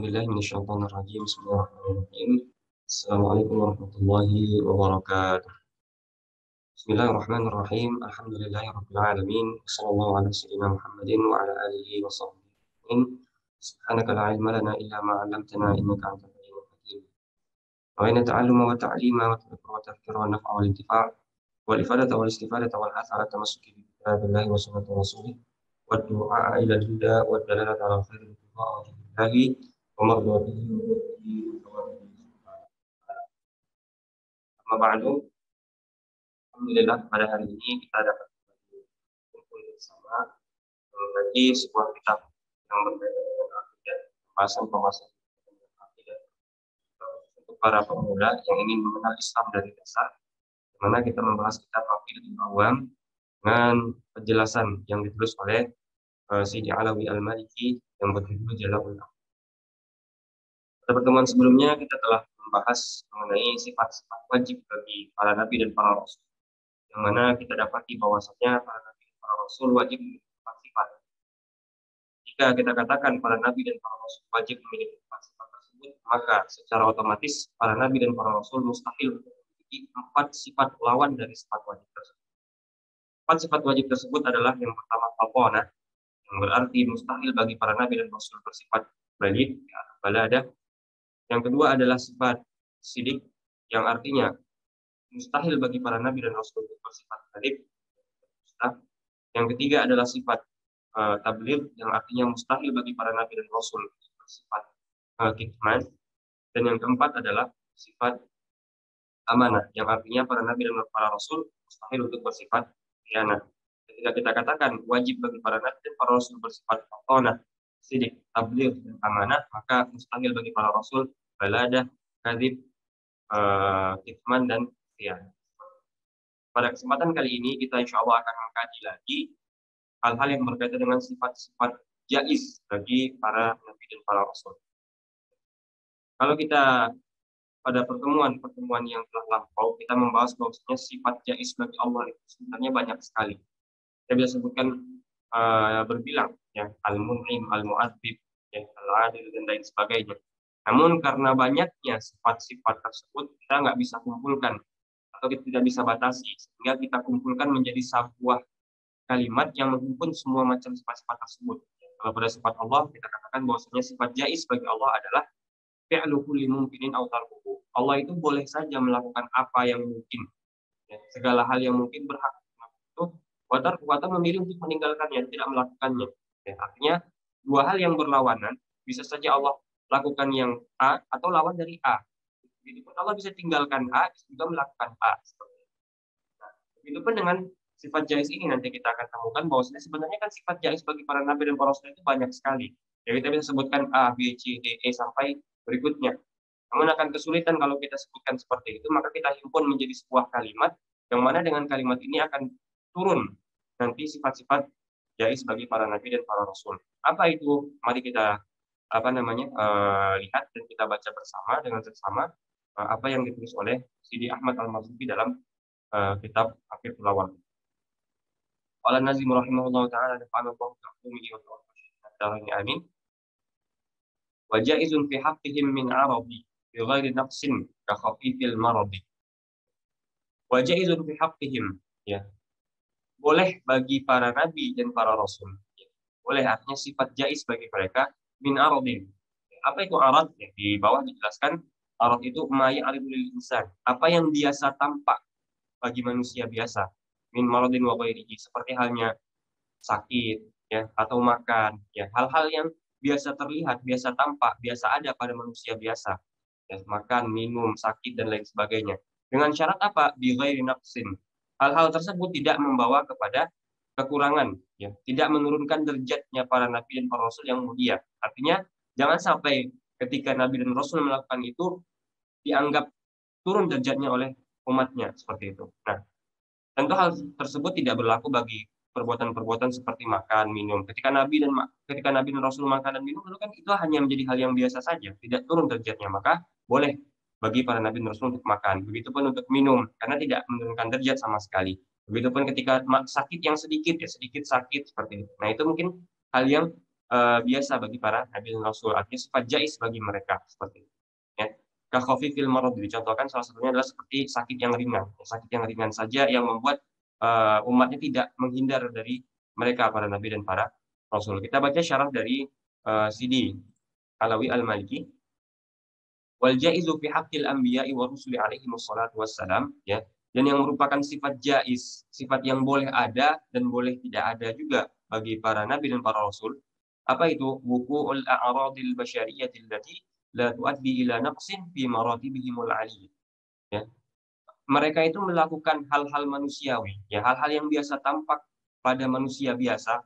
A'udzubillahi minasyaitonir rajim. Bismillahirrahmanirrahim. Assalamualaikum warahmatullahi wabarakatuh. Bismillahirrahmanirrahim. Alhamdulillahirabbil alamin. Wassallallahu ala sayyidina Muhammadin wa ala alihi wa sahbihi. Subhanaka la ilma lana illa ma 'allamtana innaka antal alimul hakim. Wa inna ta'alluma wa ta'lima wa tadhakkura wa tadhkira wa naf'a wal intifa' wal ifadata wal istifadata wal hath 'ala tamassuki bi kitabillahi wa sunnati rasulih wa du'a ila al-huda wa dalalata 'ala khairil huda wa mardatihi wa amma ba'du. Alhamdulillah pada hari ini kita dapat kumpul bersama membagi sebuah kitab yang berbeda dengan akidah, pembahasan tentang akidah untuk para pemula yang ingin mengenal Islam dari dasar, di mana kita membahas kitab Aqidatul Awam dengan penjelasan yang ditulis oleh Sayyidi Alawi Al-Maliki yang berjudul Jala'ul Aql. Pada pertemuan sebelumnya kita telah membahas mengenai sifat-sifat wajib bagi para nabi dan para rasul, yang mana kita dapati bahwasanya para nabi dan para rasul wajib memiliki sifat-sifat. Jika kita katakan para nabi dan para rasul wajib memiliki sifat-sifat tersebut, maka secara otomatis para nabi dan para rasul mustahil memiliki 4 sifat lawan dari sifat wajib tersebut. 4 sifat wajib tersebut adalah yang pertama faqona, yang berarti mustahil bagi para nabi dan rasul bersifat balid, baladah. Yang kedua adalah sifat sidik, yang artinya mustahil bagi para nabi dan rasul bersifat kadhib. Yang ketiga adalah sifat tabligh, yang artinya mustahil bagi para nabi dan rasul bersifat kitman. Dan yang keempat adalah sifat amanah, yang artinya para nabi dan para rasul mustahil untuk bersifat khianah. Ketika kita katakan wajib bagi para nabi dan para rasul bersifat faqona, sidik, tabligh, dan amanah, maka mustahil bagi para rasul baladah, kadhib, kitman, dan khianah. Pada kesempatan kali ini kita insya Allah akan mengkaji lagi hal-hal yang berkaitan dengan sifat-sifat jaiz bagi para nabi dan para rasul. Kalau kita pada pertemuan yang telah lampau, kita membahas bahwasanya sifat jaiz bagi Allah itu sebenarnya banyak sekali. Kita bisa sebutkan berbilang, ya, al-mun'im, al-mu'adzib, ya, al-adil, dan lain sebagainya. Namun karena banyaknya sifat-sifat tersebut, kita nggak bisa kumpulkan atau kita tidak bisa batasi, sehingga kita kumpulkan menjadi sebuah kalimat yang menghimpun semua macam sifat-sifat tersebut. Kalau pada sifat Allah, kita katakan bahwasanya sifat jaiz bagi Allah adalah fi'lu kulli mumkinin aw tarkuhu. Allah itu boleh saja melakukan apa yang mungkin, ya, segala hal yang mungkin berhak itu, atau memilih untuk meninggalkannya, tidak melakukannya. Ya, artinya dua hal yang berlawanan, bisa saja Allah lakukan yang A atau lawan dari A. Begitupun Allah bisa tinggalkan A, bisa juga melakukan A. Nah, begitupun dengan sifat jaiz ini nanti kita akan temukan bahwasanya sebenarnya kan sifat jaiz bagi para nabi dan para rasul itu banyak sekali. Ya, kita bisa sebutkan A, B, C, D, E sampai berikutnya. Namun akan kesulitan kalau kita sebutkan seperti itu, maka kita himpun menjadi sebuah kalimat, yang mana dengan kalimat ini akan turun nanti sifat-sifat jaiz bagi para nabi dan para rasul. Apa itu? Mari kita lihat dan kita baca bersama dengan seksama apa yang ditulis oleh Sidi Ahmad Al-Marzuki dalam kitab Aqidatul Awam. Qala Nazim rahimahullah ta'ala nafa'ana Allahu bi'ulumihi wa tawfiqihi amin. Wa jaizun fi haqqihim min 'arabi bi ghairi naqsin ka khafifil maradi. Wa jaizun fi haqqihim, ya. Boleh bagi para nabi dan para rasul. Ya. Boleh artinya sifat jaiz bagi mereka min aradin. Apa itu arad? Ya, di bawah dijelaskan arad itu ma ya'ridu lil insan, apa yang biasa tampak bagi manusia biasa. Min maradin wa ghairihi, seperti halnya sakit, ya, atau makan, ya, hal-hal yang biasa terlihat, biasa tampak, biasa ada pada manusia biasa. Ya, makan, minum, sakit, dan lain sebagainya. Dengan syarat apa? Bi ghairi naqsin. Hal-hal tersebut tidak membawa kepada kekurangan, ya, tidak menurunkan derajatnya para nabi dan para rasul yang mulia. Artinya jangan sampai ketika nabi dan rasul melakukan itu dianggap turun derajatnya oleh umatnya, seperti itu. Nah, tentu hal tersebut tidak berlaku bagi perbuatan-perbuatan seperti makan, minum. Ketika nabi dan rasul makan dan minum, itu kan itu hanya menjadi hal yang biasa saja, tidak turun derajatnya, maka boleh bagi para nabi dan rasul untuk makan. Begitupun untuk minum, karena tidak menurunkan derajat sama sekali. Begitupun ketika sakit yang sedikit, ya, sedikit sakit seperti itu. Nah, itu mungkin hal yang biasa bagi para nabi dan rasul, artinya sifat jais bagi mereka seperti itu. Ya. Kakhafifil marad dicontohkan salah satunya adalah seperti sakit yang ringan, sakit yang ringan saja yang membuat umatnya tidak menghindar dari mereka para nabi dan para rasul. Kita baca syarah dari Sidi Alawi Al-Maliki. Wal jaizu fi haqqil anbiya'i wa rusuli alaihi wassalatu wassalam, ya. Dan yang merupakan sifat jaiz, sifat yang boleh ada dan boleh tidak ada juga bagi para nabi dan para rasul. Apa itu? Wuqu'ul a'radil basyariyyati allati la tuaddi ila naqsin fi maratibihimul 'aliyyah. Ya. Mereka itu melakukan hal-hal manusiawi, ya, hal-hal yang biasa tampak pada manusia biasa,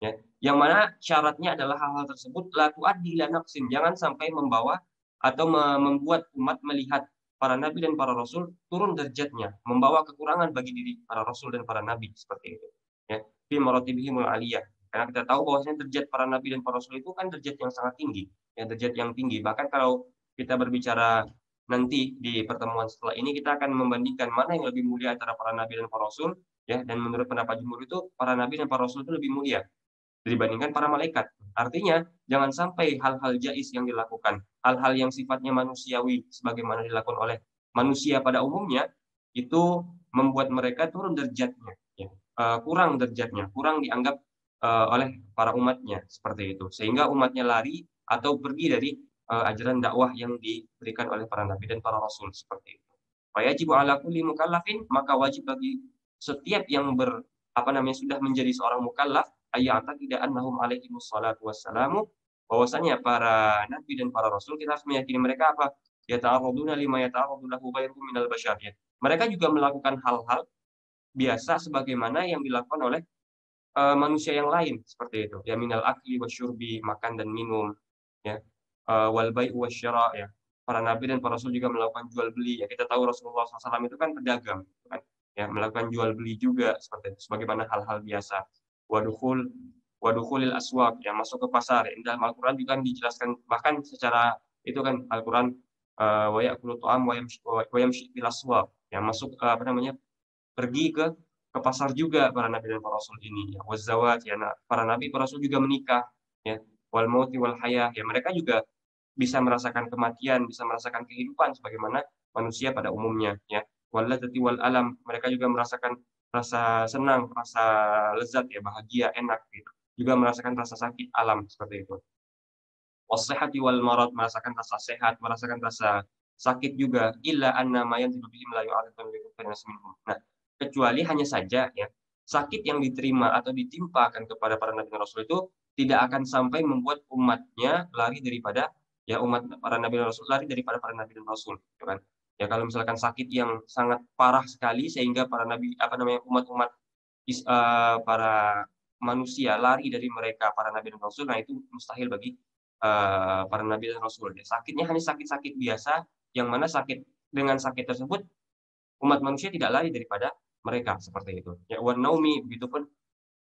ya, yang mana syaratnya adalah hal-hal tersebut la tuaddi ila naqsin, jangan sampai membawa atau membuat umat melihat para nabi dan para rasul turun derajatnya, membawa kekurangan bagi diri para rasul dan para nabi seperti itu. Ya, fi maratibihimul 'aliyah. Karena kita tahu bahwasanya derajat para nabi dan para rasul itu kan derajat yang sangat tinggi, ya, derajat yang tinggi. Bahkan kalau kita berbicara nanti di pertemuan setelah ini kita akan membandingkan mana yang lebih mulia antara para nabi dan para rasul, ya, dan menurut pendapat jumhur itu para nabi dan para rasul itu lebih mulia dibandingkan para malaikat. Artinya, jangan sampai hal-hal jais yang dilakukan, hal-hal yang sifatnya manusiawi sebagaimana dilakukan oleh manusia pada umumnya, itu membuat mereka turun derajatnya, ya. Kurang derajatnya, kurang dianggap oleh para umatnya, seperti itu. Sehingga umatnya lari atau pergi dari ajaran dakwah yang diberikan oleh para nabi dan para rasul, seperti itu. Wajibu ala kulli mukallafin, maka wajib bagi setiap yang sudah menjadi seorang mukallaf tidak annahum alaihi wassalatu wassalamu, bahwasanya para nabi dan para rasul kita harus meyakini mereka apa? Yata'arraduna lima yata'arradu lahu ghairuhum minal basyariyah. Mereka juga melakukan hal-hal biasa sebagaimana yang dilakukan oleh manusia yang lain seperti itu. Ya minal akli wasyurbi, makan dan minum, ya. Wal bai'u wasyira', ya. Para nabi dan para rasul juga melakukan jual beli. Ya kita tahu Rasulullah SAW itu kan pedagang, kan. Ya melakukan jual beli juga seperti itu, sebagaimana hal-hal biasa. Wadukhulil aswaq, ya masuk ke pasar. Dalam Al-Qur'an juga dijelaskan bahkan secara itu kan Al-Qur'an wa ya'kulu ta'am wa yamshi fil aswaq, ya masuk pergi ke pasar juga para nabi dan para rasul ini, ya. Wazawat, ya, para nabi para rasul juga menikah, ya. Wal mauti wal hayah, ya mereka juga bisa merasakan kematian, bisa merasakan kehidupan sebagaimana manusia pada umumnya, ya. Walladzati wal alam, mereka juga merasakan rasa senang, rasa lezat, ya, bahagia, enak gitu. Juga merasakan rasa sakit alam seperti itu. Wassihhati wal marad, merasakan rasa sehat, merasakan rasa sakit juga. Illa anna ma yanzilu bihim la yu'aridu minhum. Nah, kecuali hanya saja, ya, sakit yang diterima atau ditimpakan kepada para nabi dan rasul itu tidak akan sampai membuat umatnya lari daripada, ya, umat para nabi dan rasul lari daripada para nabi dan rasul, gitu kan. Ya kalau misalkan sakit yang sangat parah sekali sehingga para nabi umat-umat para manusia lari dari mereka para nabi dan rasul, nah itu mustahil bagi para nabi dan rasul. Ya, sakitnya hanya sakit-sakit biasa yang mana dengan sakit tersebut umat manusia tidak lari daripada mereka seperti itu. Ya wan naumi, begitupun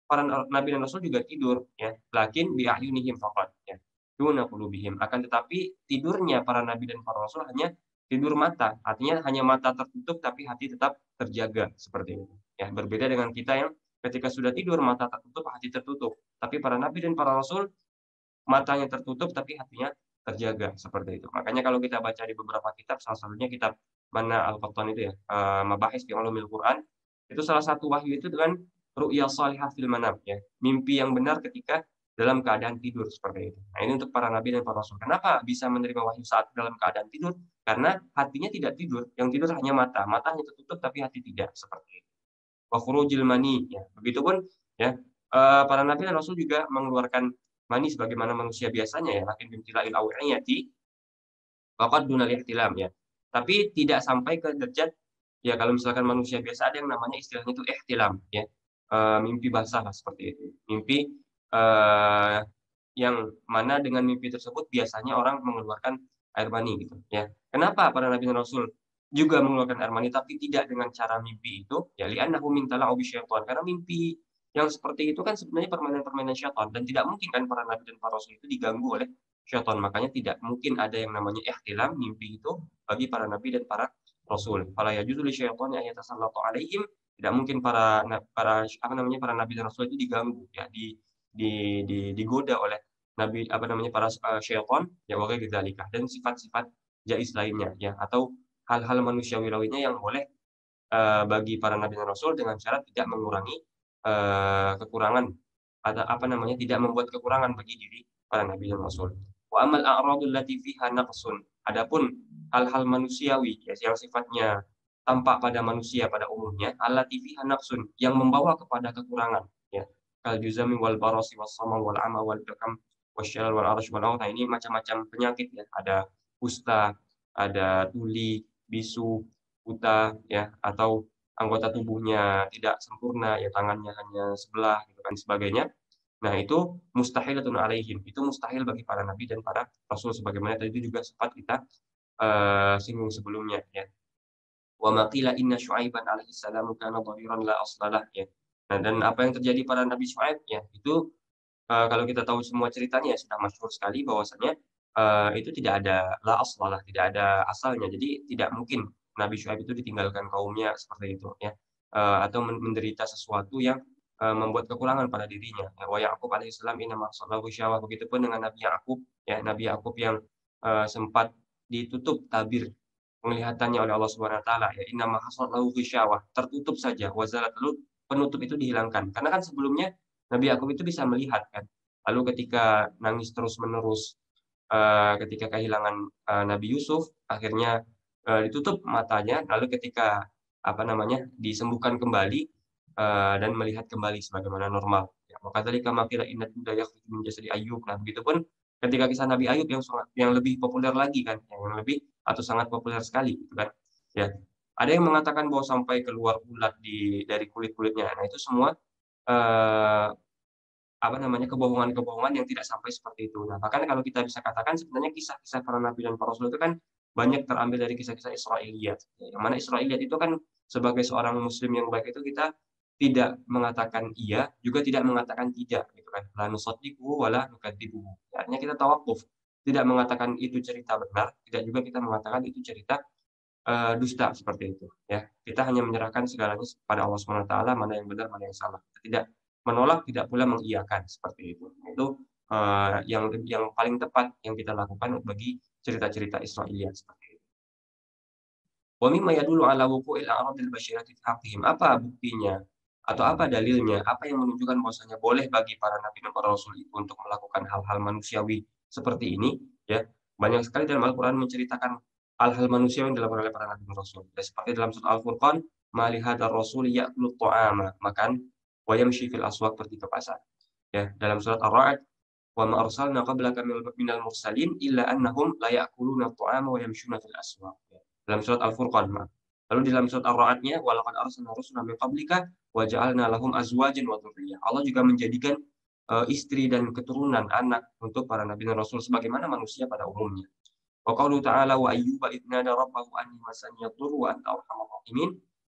para nabi dan rasul juga tidur, ya. Lakin bi ayunihim faqat, ya. Duna qulubihim. Akan tetapi tidurnya para nabi dan para rasul hanya tidur mata, artinya hanya mata tertutup tapi hati tetap terjaga seperti itu. Ya, berbeda dengan kita yang ketika sudah tidur mata tertutup, hati tertutup. Tapi para nabi dan para rasul matanya tertutup tapi hatinya terjaga seperti itu. Makanya kalau kita baca di beberapa kitab, salah satunya kitab mana Al-Qattan itu, ya, Mabahis fi Ulumil Quran, itu salah satu wahyu itu dengan ru'ya salihah fil manam, ya, mimpi yang benar ketika dalam keadaan tidur seperti itu. Nah, ini untuk para nabi dan para rasul. Kenapa bisa menerima wahyu saat dalam keadaan tidur? Karena hatinya tidak tidur, yang tidur hanya mata, matanya tertutup tapi hati tidak, seperti itu. Wa khurujil mani, ya. Begitupun, ya, para nabi dan rasul juga mengeluarkan mani sebagaimana manusia biasanya, ya, lakin bimtila'il aw'iyati faqad dunal ihtilam, ya. Tapi tidak sampai ke derajat, ya, kalau misalkan manusia biasa ada yang namanya istilahnya itu ihtilam, ya. Mimpi basah lah seperti itu. Mimpi eee, yang mana dengan mimpi tersebut biasanya orang mengeluarkan air mani gitu, ya. Kenapa para nabi dan rasul juga mengeluarkan air mani tapi tidak dengan cara mimpi itu? Ya li'annahu min tala'ubi syaitan. Karena mimpi yang seperti itu kan sebenarnya permainan-permainan syaitan dan tidak mungkin kan para nabi dan para rasul itu diganggu oleh syaitan. Makanya tidak mungkin ada yang namanya ihtilam, mimpi itu bagi para nabi dan para rasul. Fala yajuzu li syaitani an yatasallatu alaihim, tidak mungkin para nabi dan rasul itu diganggu, ya, digoda oleh nabi apa namanya para syaitan ya wa ghairi dzalika, dan sifat-sifat jaiz lainnya ya, atau hal-hal manusiawi lainnya yang boleh bagi para nabi dan rasul dengan syarat tidak mengurangi kekurangan atau apa namanya, tidak membuat kekurangan bagi diri para nabi dan rasul. Wa amal a'radul lati fiha naqsun. Adapun hal-hal manusiawi ya, yang sifatnya tampak pada manusia pada umumnya, allati fiha naqsun, yang membawa kepada kekurangan ya. Kal juzami wal barasi was sama wal ama wal bakam wasyalal wal arash wal awta. Ini macam-macam penyakit ya. Ada kusta, ada tuli, bisu, buta ya, atau anggota tubuhnya tidak sempurna ya, tangannya hanya sebelah gitu kan sebagainya. Nah, itu mustahilatun alaihim, itu mustahil bagi para nabi dan para rasul, sebagaimana tadi itu juga sempat kita singgung sebelumnya ya. Wa ma qila inna Syuaiban alaihi salam kana dhahiran la aslalah ya. Nah, dan apa yang terjadi pada Nabi Syuaib ya, itu kalau kita tahu semua ceritanya ya sudah masyhur sekali bahwasanya itu tidak ada la aslalah, tidak ada asalnya. Jadi tidak mungkin Nabi Syuaib itu ditinggalkan kaumnya seperti itu ya. Atau menderita sesuatu yang membuat kekurangan pada dirinya. Ya, wa Yaqub alaihissalam inna masallahu syawah. Begitupun dengan Nabi Yakub ya, Nabi Yakub yang sempat ditutup tabir penglihatannya oleh Allah Subhanahu wa taala ya, inna ma hasallahu syawah, tertutup saja, wazalat, lalu penutup itu dihilangkan. Karena kan sebelumnya Nabi Yakub itu bisa melihat kan. Lalu ketika nangis terus-menerus, ketika kehilangan Nabi Yusuf, akhirnya ditutup matanya, lalu ketika apa namanya, disembuhkan kembali dan melihat kembali sebagaimana normal. Ya, maka dari kama qila inna dunya yakhruju min jasadi Ayyub. Nah, begitupun ketika kisah Nabi Ayub yang lebih populer lagi kan, yang lebih atau sangat populer sekali gitu kan. Ya. Ada yang mengatakan bahwa sampai keluar ulat dari kulit-kulitnya. Nah, itu semua eh, apa namanya, kebohongan-kebohongan yang tidak sampai seperti itu. Nah, bahkan kalau kita bisa katakan sebenarnya kisah-kisah para nabi dan para rasul itu kan banyak terambil dari kisah-kisah Israiliyat. Yang mana Israiliyat itu kan sebagai seorang muslim yang baik itu kita tidak mengatakan iya, juga tidak mengatakan tidak gitu kan. La nusaddiquhu wa la nukadzibuhu. Artinya kita tawakuf, tidak mengatakan itu cerita benar, tidak juga kita mengatakan itu cerita dusta seperti itu ya. Kita hanya menyerahkan segalanya kepada Allah Subhanahu wa taala, mana yang benar, mana yang salah. Tidak menolak, tidak pula mengiyakan seperti itu. Itu yang paling tepat yang kita lakukan bagi cerita-cerita Israiliyat seperti itu. Wa mimma yadullu ala wuqu'il a'radil basyirati fi haqqihim. Apa buktinya atau apa dalilnya? Apa yang menunjukkan bahwasanya boleh bagi para nabi dan para rasul itu untuk melakukan hal-hal manusiawi seperti ini ya. Banyak sekali dalam Al-Qur'an menceritakan hal-hal manusiawi yang dilakukan oleh para nabi dan rasul. Ya, seperti dalam surah Al-Furqan, "Ma li hadzal rasul ya'kulu ta'ama," makan, "wa yamshi fil aswaq," pergi ke pasar. Ya, dalam surat Ar-Ra'd, "Wa ma arsalna qablaka minal mursalin illa annahum la ya'kuluna at-ta'ama wa yamshuna fil aswaq." Ya. Dalam surat Al-Furqan. Lalu di dalam surat Ar-Ra'd-nya, "Wa laqad arsalna rusulan min qablika wa ja'alna lahum azwajan wa dzurriyyah." Allah juga menjadikan istri dan keturunan anak untuk para nabi dan rasul sebagaimana manusia pada umumnya. Wa qaulu ta'ala wa ayyuba idh nada rabbahu anni masani yadhurru wa anta arhamur rahimin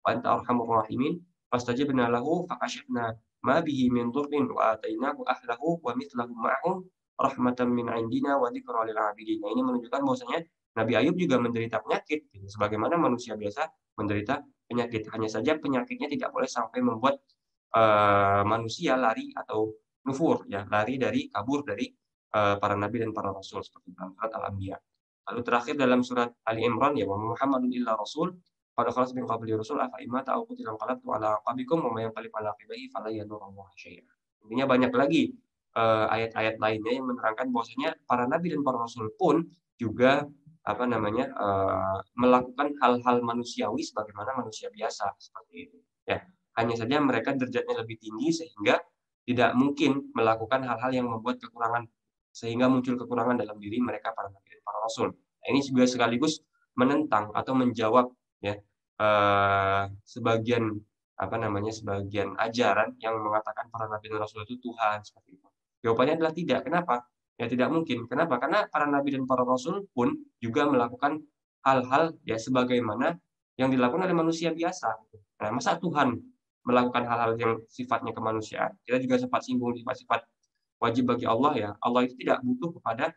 wa anta arhamur rahimin fastajabna lahu fakashafna ma bihi min dhurrin wa atainahu ahlahu wa mithlahum ma'ahum rahmatan min 'indina wa dzikra lil 'abidin. Nah, ini menunjukkan bahwasanya Nabi Ayub juga menderita penyakit gitu, sebagaimana manusia biasa menderita penyakit. Hanya saja penyakitnya tidak boleh sampai membuat manusia lari atau nufur ya, lari dari kabur dari para nabi dan para rasul seperti dalam surat Al-Anbiya. Lalu terakhir dalam surat Ali Imran ya, wa Muhammadun illa rasul qad khalas min qabli rusul afa imata aw qutila qalabtu ala aqabikum wa may yanqalib ala aqibihi fala yadurrullaha syai'a. Intinya banyak lagi ayat-ayat lainnya yang menerangkan bahwasanya para nabi dan para rasul pun juga apa namanya, melakukan hal-hal manusiawi sebagaimana manusia biasa seperti itu. Ya, hanya saja mereka derajatnya lebih tinggi sehingga tidak mungkin melakukan hal-hal yang membuat kekurangan, sehingga muncul kekurangan dalam diri mereka para nabi dan para rasul. Nah, ini juga sekaligus menentang atau menjawab ya sebagian apa namanya, sebagian ajaran yang mengatakan para nabi dan rasul itu Tuhan seperti itu. Jawabannya adalah tidak. Kenapa? Ya tidak mungkin. Kenapa? Karena para nabi dan para rasul pun juga melakukan hal-hal ya sebagaimana yang dilakukan oleh manusia biasa. Nah, masa Tuhan melakukan hal-hal yang sifatnya kemanusiaan? Kita juga sempat singgung sifat-sifat wajib bagi Allah ya. Allah itu tidak butuh kepada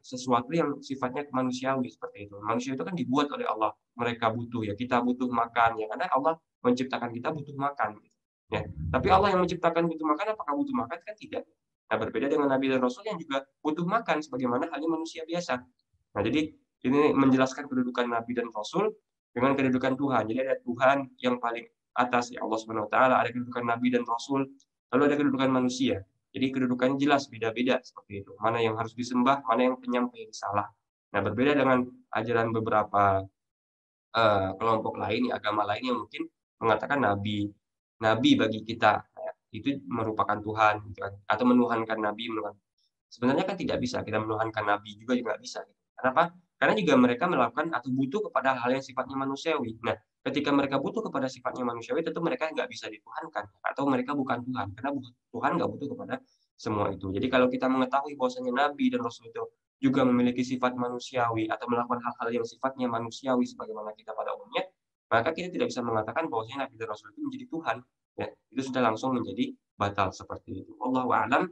sesuatu yang sifatnya manusiawi seperti itu. Manusia itu kan dibuat oleh Allah. Mereka butuh ya, kita butuh makan ya, karena Allah menciptakan kita butuh makan. Ya. Tapi Allah yang menciptakan butuh makan, apakah butuh makan? Kan tidak. Nah, berbeda dengan nabi dan rasul yang juga butuh makan sebagaimana halnya manusia biasa. Nah, jadi ini menjelaskan kedudukan nabi dan rasul dengan kedudukan Tuhan. Jadi ada Tuhan yang paling atas, ya Allah Subhanahu wa taala, ada kedudukan nabi dan rasul, lalu ada kedudukan manusia. Jadi kedudukannya jelas beda-beda seperti itu. Mana yang harus disembah, mana yang penyampai risalah. Nah, berbeda dengan ajaran beberapa kelompok lain, agama lain yang mungkin mengatakan nabi bagi kita, ya, itu merupakan Tuhan gitu kan, atau menuhankan nabi, sebenarnya kan tidak bisa kita menuhankan nabi juga nggak bisa gitu. Kenapa? Karena juga mereka melakukan atau butuh kepada hal yang sifatnya manusiawi. Nah, ketika mereka butuh kepada sifatnya manusiawi, tentu mereka nggak bisa dituhankan atau mereka bukan Tuhan, karena Tuhan nggak butuh kepada semua itu. Jadi kalau kita mengetahui bahwasanya nabi dan rasul itu juga memiliki sifat manusiawi atau melakukan hal-hal yang sifatnya manusiawi sebagaimana kita pada umumnya, maka kita tidak bisa mengatakan bahwasanya nabi dan rasul itu menjadi Tuhan, ya. Itu sudah langsung menjadi batal seperti itu. Wallahu a'lam.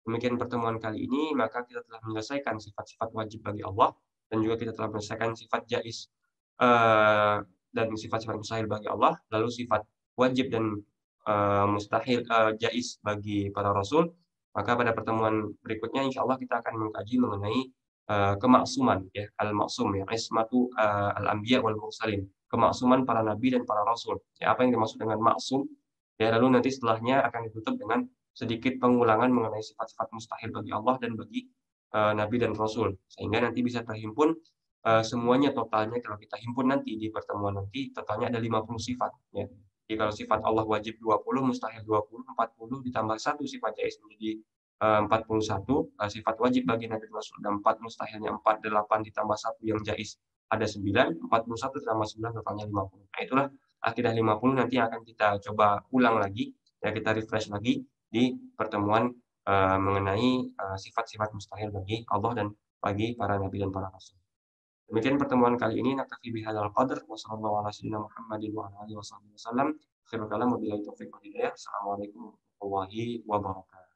Demikian pertemuan kali ini, maka kita telah menyelesaikan sifat-sifat wajib bagi Allah dan juga kita telah menyelesaikan sifat jaiz dan sifat-sifat mustahil bagi Allah, lalu sifat wajib dan mustahil jaiz bagi para rasul. Maka pada pertemuan berikutnya insya Allah kita akan mengkaji mengenai kemaksuman, ya, al-maksum, ya, ismatu al-anbiya wal mursalin, kemaksuman para nabi dan para rasul. Ya, apa yang dimaksud dengan maksum? Ya, lalu nanti setelahnya akan ditutup dengan sedikit pengulangan mengenai sifat-sifat mustahil bagi Allah dan bagi nabi dan rasul, sehingga nanti bisa terhimpun semuanya totalnya. Kalau kita himpun nanti di pertemuan nanti totalnya ada 50 sifat, ya. Jadi kalau sifat Allah wajib 20, mustahil 20, 40 ditambah 1 sifat jaiz menjadi 41, sifat wajib bagi nabi dan rasul ada 4, mustahilnya 4, 8 ditambah 1 yang jaiz ada 9, 41 ditambah 9 totalnya 50. Nah, itulah akidah 50 nanti akan kita coba ulang lagi, ya, kita refresh lagi di pertemuan mengenai sifat-sifat mustahil bagi Allah dan bagi para nabi dan para rasul. Demikian pertemuan kali ini. Naktafi bihadzal qadar wa sallallahu ala sayyidina Muhammadin wa ala alihi wasallam. Akhirul kalam wabillahi taufiq wal hidayah. Assalamualaikum warahmatullahi wabarakatuh.